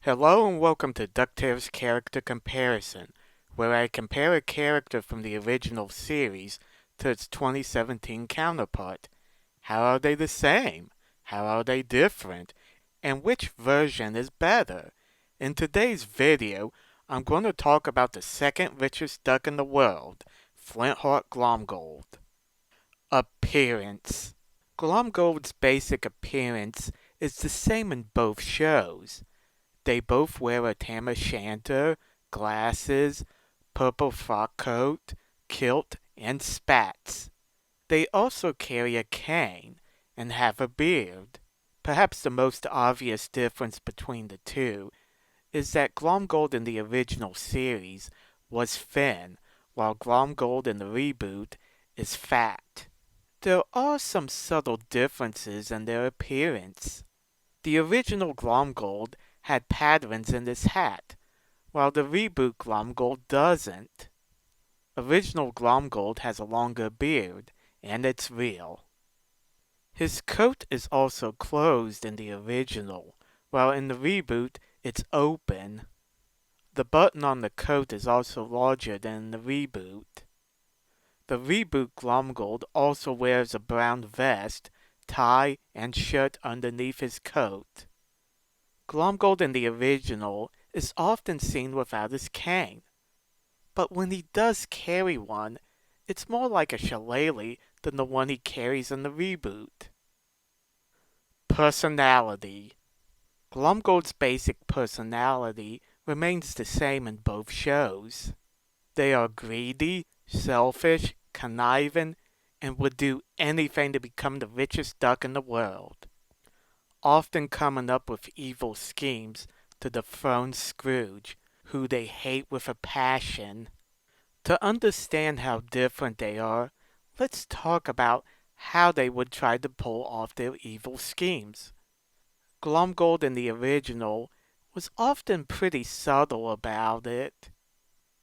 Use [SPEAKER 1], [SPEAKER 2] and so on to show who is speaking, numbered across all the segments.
[SPEAKER 1] Hello and welcome to DuckTales Character Comparison, where I compare a character from the original series to its 2017 counterpart. How are they the same? How are they different? And which version is better? In today's video, I'm going to talk about the second richest duck in the world, Flintheart Glomgold. Appearance. Glomgold's basic appearance is the same in both shows. They both wear a tam o' shanter, glasses, purple frock coat, kilt, and spats. They also carry a cane and have a beard. Perhaps the most obvious difference between the two is that Glomgold in the original series was thin, while Glomgold in the reboot is fat. There are some subtle differences in their appearance. The original Glomgold had patterns in his hat, while the reboot Glomgold doesn't. Original Glomgold has a longer beard, and it's real. His coat is also closed in the original, while in the reboot it's open. The button on the coat is also larger than in the reboot. The reboot Glomgold also wears a brown vest, tie, and shirt underneath his coat. Glomgold in the original is often seen without his cane, but when he does carry one, it's more like a shillelagh than the one he carries in the reboot. Personality. Glomgold's basic personality remains the same in both shows. They are greedy, selfish, conniving, and would do anything to become the richest duck in the world, often coming up with evil schemes to dethrone Scrooge, who they hate with a passion. To understand how different they are, let's talk about how they would try to pull off their evil schemes. Glomgold in the original was often pretty subtle about it.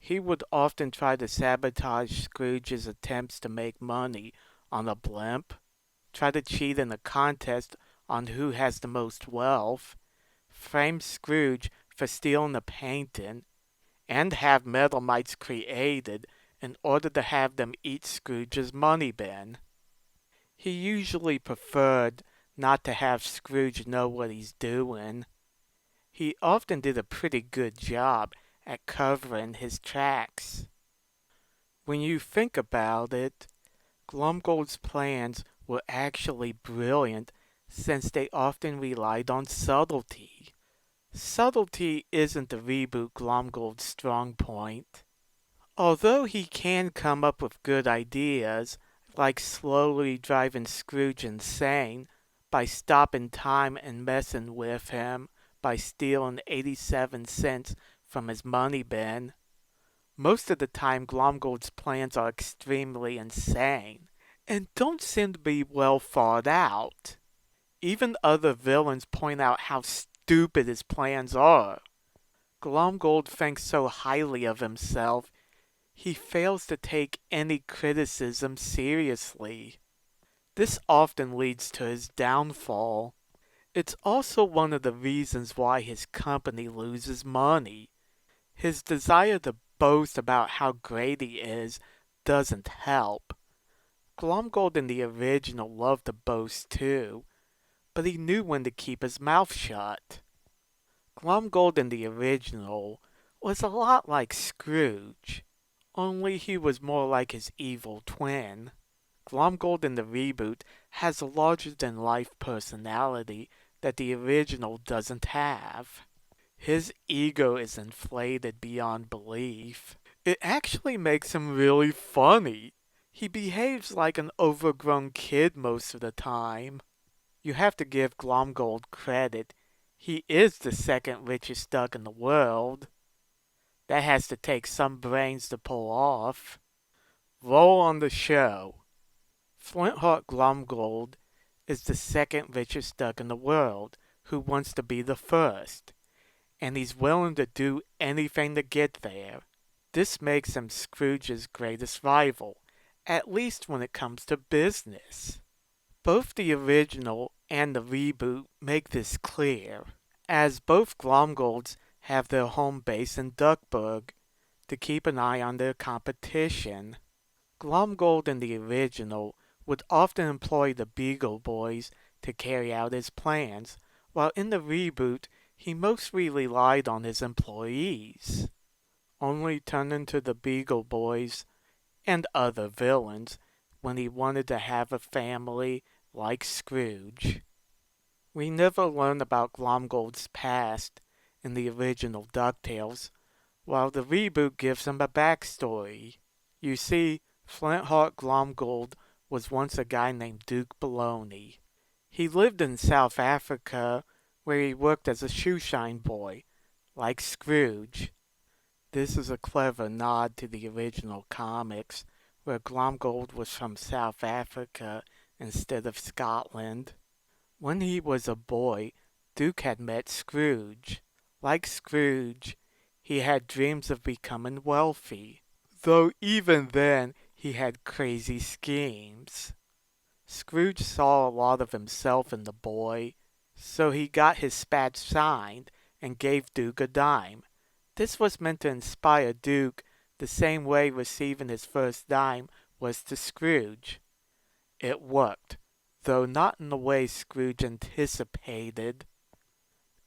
[SPEAKER 1] He would often try to sabotage Scrooge's attempts to make money on a blimp, try to cheat in a contest on who has the most wealth, frame Scrooge for stealing a painting, and have metal mites created in order to have them eat Scrooge's money bin. He usually preferred not to have Scrooge know what he's doing. He often did a pretty good job at covering his tracks. When you think about it, Glomgold's plans were actually brilliant since they often relied on subtlety. Subtlety isn't the reboot Glomgold's strong point. Although he can come up with good ideas, like slowly driving Scrooge insane by stopping time and messing with him by stealing 87 cents from his money bin, most of the time Glomgold's plans are extremely insane and don't seem to be well thought out. Even other villains point out how stupid his plans are. Glomgold thinks so highly of himself, he fails to take any criticism seriously. This often leads to his downfall. It's also one of the reasons why his company loses money. His desire to boast about how great he is doesn't help. Glomgold in the original loved to boast too, but he knew when to keep his mouth shut. Glomgold in the original was a lot like Scrooge, only he was more like his evil twin. Glomgold in the reboot has a larger-than-life personality that the original doesn't have. His ego is inflated beyond belief. It actually makes him really funny. He behaves like an overgrown kid most of the time. You have to give Glomgold credit. He is the second richest duck in the world. That has to take some brains to pull off. Role on the show. Flintheart Glomgold is the second richest duck in the world who wants to be the first, and he's willing to do anything to get there. This makes him Scrooge's greatest rival, at least when it comes to business. Both the original and the reboot make this clear. as both Glomgolds have their home base in Duckburg to keep an eye on their competition. Glomgold in the original would often employ the Beagle Boys to carry out his plans, while in the reboot he mostly relied on his employees, only turning to the Beagle Boys and other villains when he wanted to have a family like Scrooge. We never learn about Glomgold's past in the original DuckTales, while the reboot gives him a backstory. You see, Flintheart Glomgold was once a guy named Duke Baloney. He lived in South Africa, where he worked as a shoeshine boy, like Scrooge. This is a clever nod to the original comics, where Glomgold was from South Africa instead of Scotland. When he was a boy, Duke had met Scrooge. Like Scrooge, he had dreams of becoming wealthy, though even then he had crazy schemes. Scrooge saw a lot of himself in the boy, so he got his spat signed and gave Duke a dime. This was meant to inspire Duke the same way receiving his first dime was to Scrooge. It worked, though not in the way Scrooge anticipated.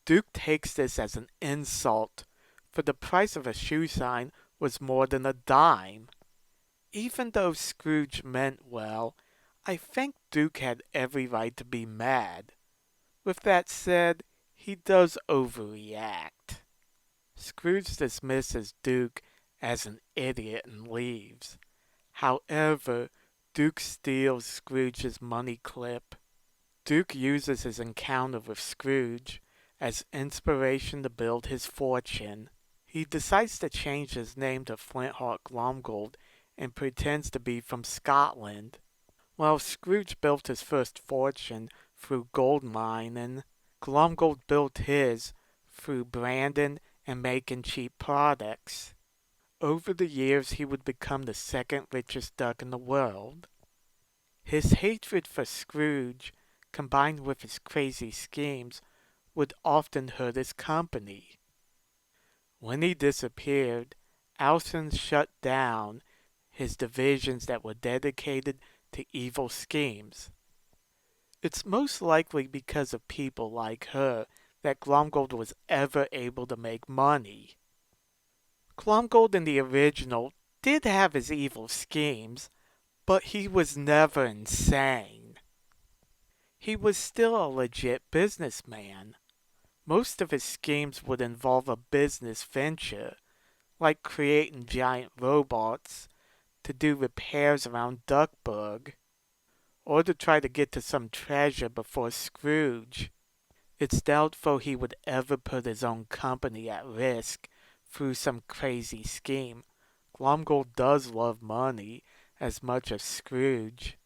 [SPEAKER 1] Duke takes this as an insult, for the price of a shoe shine was more than a dime. Even though Scrooge meant well, I think Duke had every right to be mad. With that said, he does overreact. Scrooge dismisses Duke as an idiot and leaves. However, Duke steals Scrooge's money clip. Duke uses his encounter with Scrooge as inspiration to build his fortune. He decides to change his name to Flintheart Glomgold and pretends to be from Scotland. While Scrooge built his first fortune through gold mining, Glomgold built his through branding and making cheap products. Over the years, he would become the second richest duck in the world. His hatred for Scrooge, combined with his crazy schemes, would often hurt his company. When he disappeared, Alson shut down his divisions that were dedicated to evil schemes. It's most likely because of people like her that Glomgold was ever able to make money. Glomgold in the original did have his evil schemes, but he was never insane. He was still a legit businessman. Most of his schemes would involve a business venture, like creating giant robots to do repairs around Duckburg, or to try to get to some treasure before Scrooge. It's doubtful he would ever put his own company at risk through some crazy scheme. Glomgold does love money as much as Scrooge.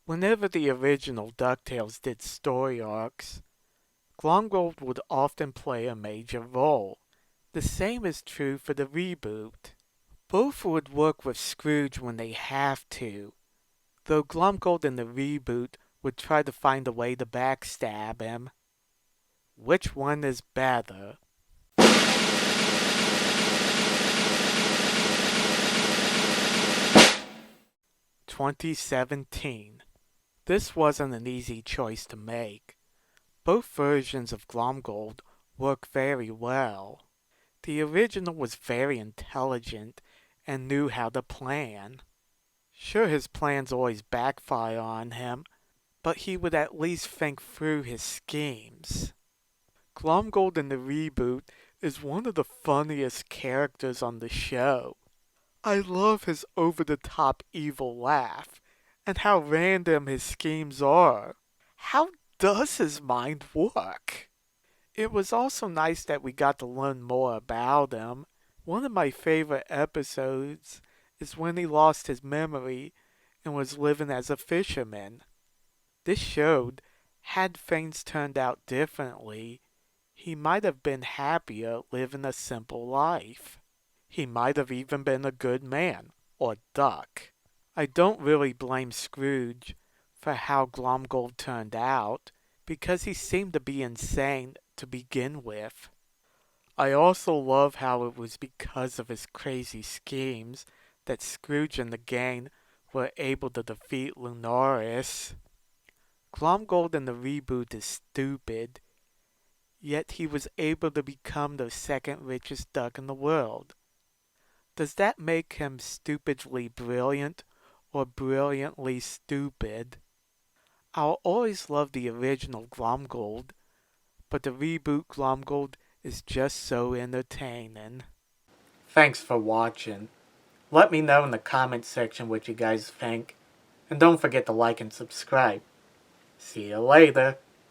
[SPEAKER 1] Whenever the original DuckTales did story arcs, Glomgold would often play a major role. The same is true for the reboot. Both would work with Scrooge when they have to, though Glomgold in the reboot would try to find a way to backstab him. Which one is better? 2017. This wasn't an easy choice to make. Both versions of Glomgold work very well. The original was very intelligent and knew how to plan. Sure, his plans always backfire on him, but he would at least think through his schemes. Glomgold in the reboot is one of the funniest characters on the show. I love his over-the-top evil laugh, and how random his schemes are. How does his mind work? It was also nice that we got to learn more about him. One of my favorite episodes is when he lost his memory and was living as a fisherman. This showed, had things turned out differently, he might have been happier living a simple life. He might have even been a good man, or duck. I don't really blame Scrooge for how Glomgold turned out, because he seemed to be insane to begin with. I also love how it was because of his crazy schemes that Scrooge and the gang were able to defeat Lunaris. Glomgold in the reboot is stupid, yet he was able to become the second richest duck in the world. Does that make him stupidly brilliant or brilliantly stupid? I'll always love the original Glomgold, but the reboot Glomgold is just so entertaining. Thanks for watching. Let me know in the comment section what you guys think, and don't forget to like and subscribe. See you later.